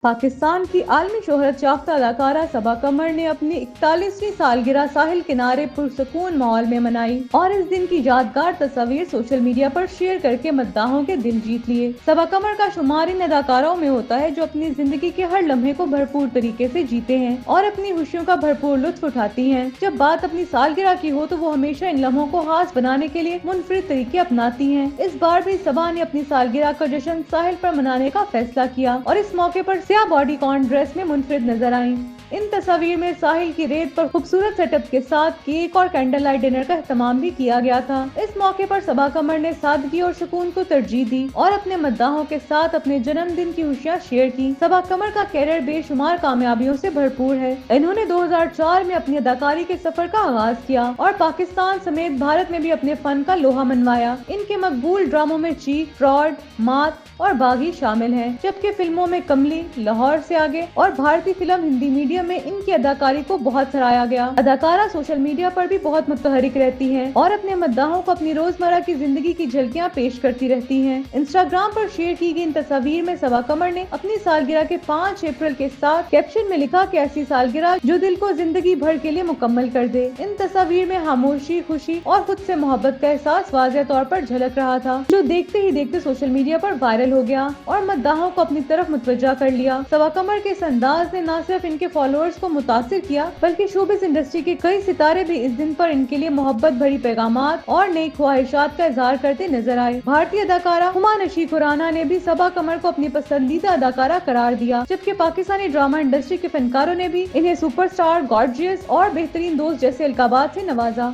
پاکستان کی عالمی شہرت یافتہ اداکارہ صبا قمر نے اپنی 41ویں سالگرہ ساحل کنارے پرسکون ماحول میں منائی اور اس دن کی یادگار تصاویر سوشل میڈیا پر شیئر کر کے مداحوں کے دل جیت لیے۔ صبا قمر کا شمار ان اداکاروں میں ہوتا ہے جو اپنی زندگی کے ہر لمحے کو بھرپور طریقے سے جیتے ہیں اور اپنی خوشیوں کا بھرپور لطف اٹھاتی ہیں۔ جب بات اپنی سالگرہ کی ہو تو وہ ہمیشہ ان لمحوں کو خاص بنانے کے لیے منفرد طریقے اپناتی ہیں۔ اس بار بھی صبا نے اپنی سالگرہ کا جشن ساحل پر منانے کا فیصلہ کیا اور اس موقع پر سیاہ باڈی کون ڈریس میں منفرد نظر آئیں۔ ان تصاویر میں ساحل کی ریت پر خوبصورت سیٹ اپ کے ساتھ کیک اور کینڈل لائٹ ڈنر کا اہتمام بھی کیا گیا تھا۔ اس موقع پر صبا قمر نے سادگی اور سکون کو ترجیح دی اور اپنے مداحوں کے ساتھ اپنے جنم دن کی خوشیاں شیئر کی۔ صبا قمر کا کیریئر بے شمار کامیابیوں سے بھرپور ہے۔ انہوں نے 2004 میں اپنی اداکاری کے سفر کا آغاز کیا اور پاکستان سمیت بھارت میں بھی اپنے فن کا لوہا منوایا۔ ان کے مقبول ڈراموں میں چیف، فراڈ، مات اور باغی شامل ہیں، جبکہ فلموں میں کملی، لاہور سے آگے اور بھارتی فلم ہندی میڈیم میں ان کی اداکاری کو بہت سراہا گیا۔ اداکارہ سوشل میڈیا پر بھی بہت متحرک رہتی ہیں اور اپنے مداحوں کو اپنی روزمرہ کی زندگی کی جھلکیاں پیش کرتی رہتی ہیں۔ انسٹاگرام پر شیئر کی گئی ان تصاویر میں صبا قمر نے اپنی سالگرہ کے 5 اپریل کے ساتھ کیپشن میں لکھا کہ ایسی سالگرہ جو دل کو زندگی بھر کے لیے مکمل کر دے۔ ان تصاویر میں خاموشی، خوشی اور خود سے محبت کا احساس واضح طور پر جھلک رہا تھا، جو دیکھتے ہی دیکھتے سوشل میڈیا پر وائرل ہو گیا اور مداحوں کو اپنی طرف متوجہ کر لیا۔ صبا قمر کے اس انداز نے نہ صرف ان کے فالوورز کو متاثر کیا بلکہ شوبز انڈسٹری کے کئی ستارے بھی اس دن پر ان کے لیے محبت بھری پیغامات اور نئی خواہشات کا اظہار کرتے نظر آئے۔ بھارتی اداکارہ ہما نشی کھرانا نے بھی صبا قمر کو اپنی پسندیدہ اداکارہ قرار دیا، جبکہ پاکستانی ڈرامہ انڈسٹری کے فنکاروں نے بھی انہیں سپر اسٹار، گارجیس اور بہترین دوست جیسے القابات سے نوازا۔